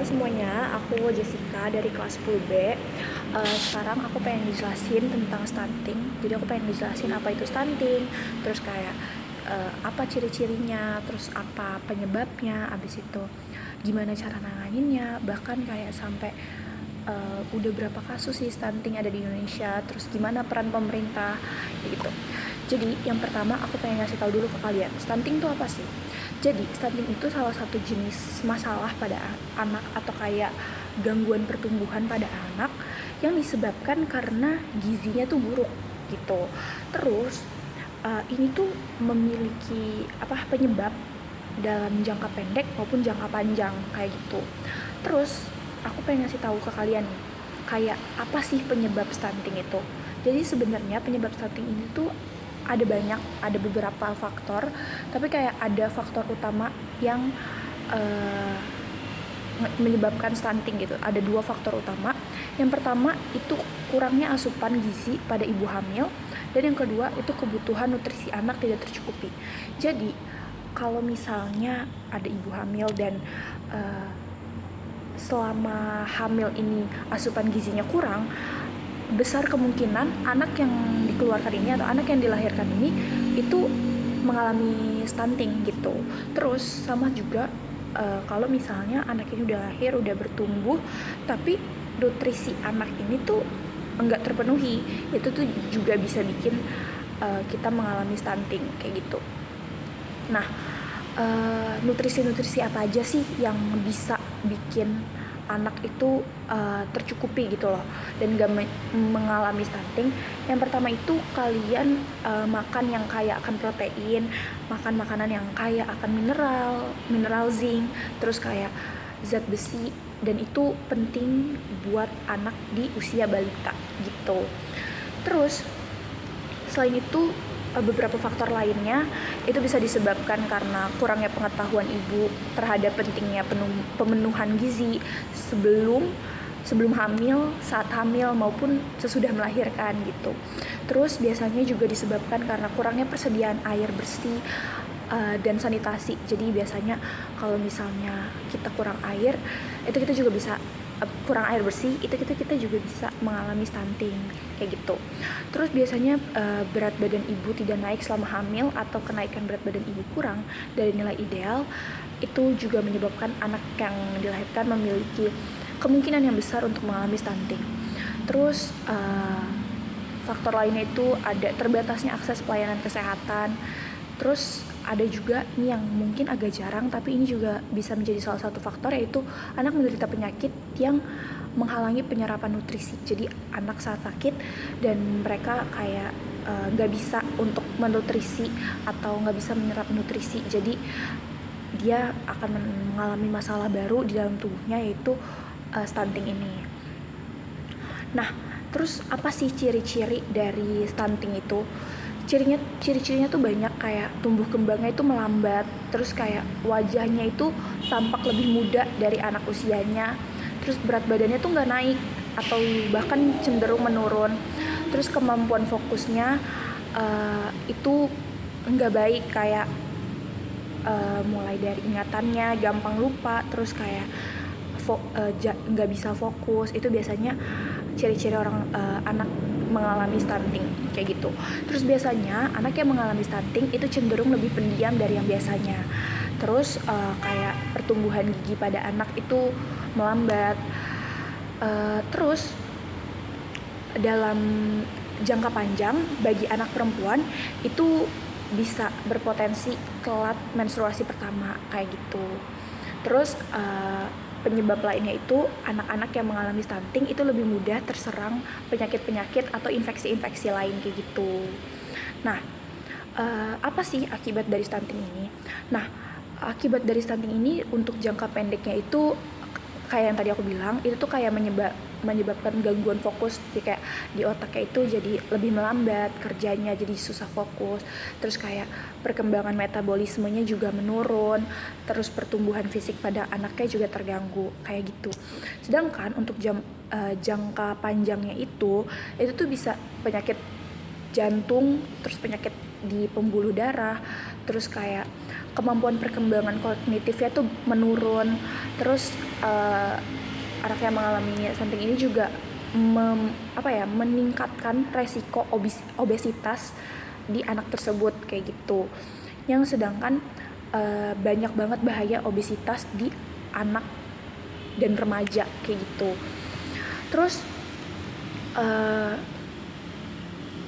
semuanya, aku Jessica dari kelas 10B. Sekarang aku pengen dijelasin tentang stunting. Jadi aku pengen dijelasin apa itu stunting, terus kayak apa ciri-cirinya, terus apa penyebabnya, abis itu gimana cara nanganinnya, bahkan kayak sampai udah berapa kasus sih stunting ada di Indonesia, terus gimana peran pemerintah, gitu. Jadi yang pertama aku pengen ngasih tahu dulu ke kalian, stunting itu apa sih? Jadi stunting itu salah satu jenis masalah pada anak atau kayak gangguan pertumbuhan pada anak yang disebabkan karena gizinya tuh buruk gitu. Terus ini tuh memiliki penyebab dalam jangka pendek maupun jangka panjang kayak gitu. Terus aku pengen ngasih tahu ke kalian nih, kayak apa sih penyebab stunting itu. Jadi sebenarnya penyebab stunting ini tuh ada banyak, ada beberapa faktor, tapi kayak ada faktor utama yang menyebabkan stunting gitu. Ada dua faktor utama. Yang pertama itu kurangnya asupan gizi pada ibu hamil, dan yang kedua itu kebutuhan nutrisi anak tidak tercukupi. Jadi kalau misalnya ada ibu hamil dan selama hamil ini asupan gizinya kurang, besar kemungkinan anak yang dikeluarkan ini atau anak yang dilahirkan ini itu mengalami stunting gitu. Terus sama juga kalau misalnya anak ini udah lahir, udah bertumbuh, tapi nutrisi anak ini tuh enggak terpenuhi, itu tuh juga bisa bikin kita mengalami stunting kayak gitu. Nah, nutrisi-nutrisi apa aja sih yang bisa bikin anak itu tercukupi gitu loh dan gak mengalami stunting? Yang pertama itu kalian makan yang kaya akan protein, makan makanan yang kaya akan mineral zinc, terus kayak zat besi, dan itu penting buat anak di usia balita gitu. Terus selain itu beberapa faktor lainnya itu bisa disebabkan karena kurangnya pengetahuan ibu terhadap pentingnya pemenuhan gizi sebelum hamil, saat hamil, maupun sesudah melahirkan gitu. Terus biasanya juga disebabkan karena kurangnya persediaan air bersih dan sanitasi. Jadi biasanya kalau misalnya kita kurang air, itu kita juga bisa kurang air bersih, itu kita juga bisa mengalami stunting kayak gitu. Terus biasanya berat badan ibu tidak naik selama hamil atau kenaikan berat badan ibu kurang dari nilai ideal, itu juga menyebabkan anak yang dilahirkan memiliki kemungkinan yang besar untuk mengalami stunting. Terus faktor lainnya itu ada terbatasnya akses pelayanan kesehatan. Terus ada juga ini yang mungkin agak jarang, tapi ini juga bisa menjadi salah satu faktor, yaitu anak menderita penyakit yang menghalangi penyerapan nutrisi. Jadi anak saat sakit dan mereka kayak nggak bisa untuk menutrisi atau nggak bisa menyerap nutrisi, jadi dia akan mengalami masalah baru di dalam tubuhnya, yaitu stunting ini. Nah, terus apa sih ciri-ciri dari stunting itu? Ciri-cirinya tuh banyak, kayak tumbuh kembangnya itu melambat, terus kayak wajahnya itu tampak lebih muda dari anak usianya, terus berat badannya tuh nggak naik atau bahkan cenderung menurun, terus kemampuan fokusnya itu nggak baik, kayak mulai dari ingatannya gampang lupa, terus kayak nggak bisa fokus. Itu biasanya ciri-ciri orang anak mengalami stunting kayak gitu. Terus biasanya anak yang mengalami stunting itu cenderung lebih pendiam dari yang biasanya. Terus kayak pertumbuhan gigi pada anak itu melambat. Terus dalam jangka panjang bagi anak perempuan itu bisa berpotensi telat menstruasi pertama kayak gitu. Terus penyebab lainnya itu anak-anak yang mengalami stunting itu lebih mudah terserang penyakit-penyakit atau infeksi-infeksi lain kayak gitu. Nah, apa sih akibat dari stunting ini? Nah, akibat dari stunting ini untuk jangka pendeknya itu kayak yang tadi aku bilang, itu tuh kayak menyebabkan gangguan fokus, jadi kayak di otaknya itu jadi lebih melambat kerjanya, jadi susah fokus. Terus kayak perkembangan metabolismenya juga menurun, terus pertumbuhan fisik pada anaknya juga terganggu kayak gitu. Sedangkan untuk jangka panjangnya itu tuh bisa penyakit jantung, terus penyakit di pembuluh darah, terus kayak kemampuan perkembangan kognitifnya tuh menurun. Terus anak yang mengalami stunting ini juga meningkatkan resiko obesitas di anak tersebut kayak gitu. Yang sedangkan banyak banget bahaya obesitas di anak dan remaja kayak gitu. Terus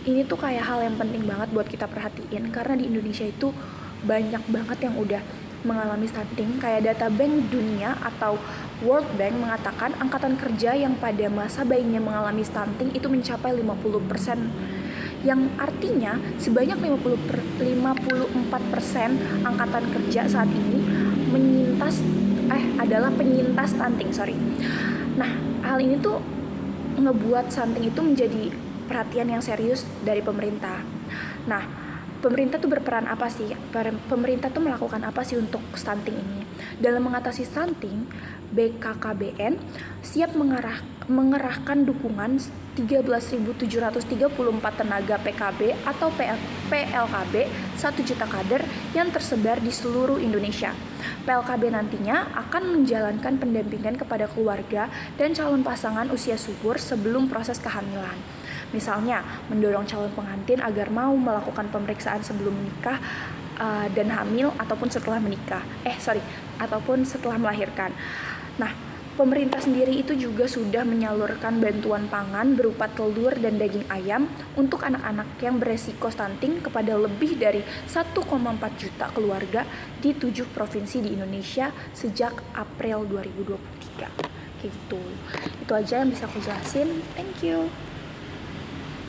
ini tuh kayak hal yang penting banget buat kita perhatiin, karena di Indonesia itu banyak banget yang udah mengalami stunting. Kayak data Bank Dunia atau World Bank mengatakan angkatan kerja yang pada masa bayinya mengalami stunting itu mencapai 50%, yang artinya sebanyak 54% angkatan kerja saat ini adalah penyintas stunting. Nah, hal ini tuh ngebuat stunting itu menjadi perhatian yang serius dari pemerintah. Nah, pemerintah tuh berperan apa sih? Pemerintah tuh melakukan apa sih untuk stunting ini? Dalam mengatasi stunting, BKKBN siap mengerahkan dukungan 13.734 tenaga PKB atau PLKB 1 juta kader yang tersebar di seluruh Indonesia. PLKB nantinya akan menjalankan pendampingan kepada keluarga dan calon pasangan usia subur sebelum proses kehamilan. Misalnya, mendorong calon pengantin agar mau melakukan pemeriksaan sebelum menikah dan hamil ataupun setelah melahirkan. Nah, pemerintah sendiri itu juga sudah menyalurkan bantuan pangan berupa telur dan daging ayam untuk anak-anak yang beresiko stunting kepada lebih dari 1,4 juta keluarga di 7 provinsi di Indonesia sejak April 2023. Kayak gitu. Itu aja yang bisa aku jelasin. Thank you.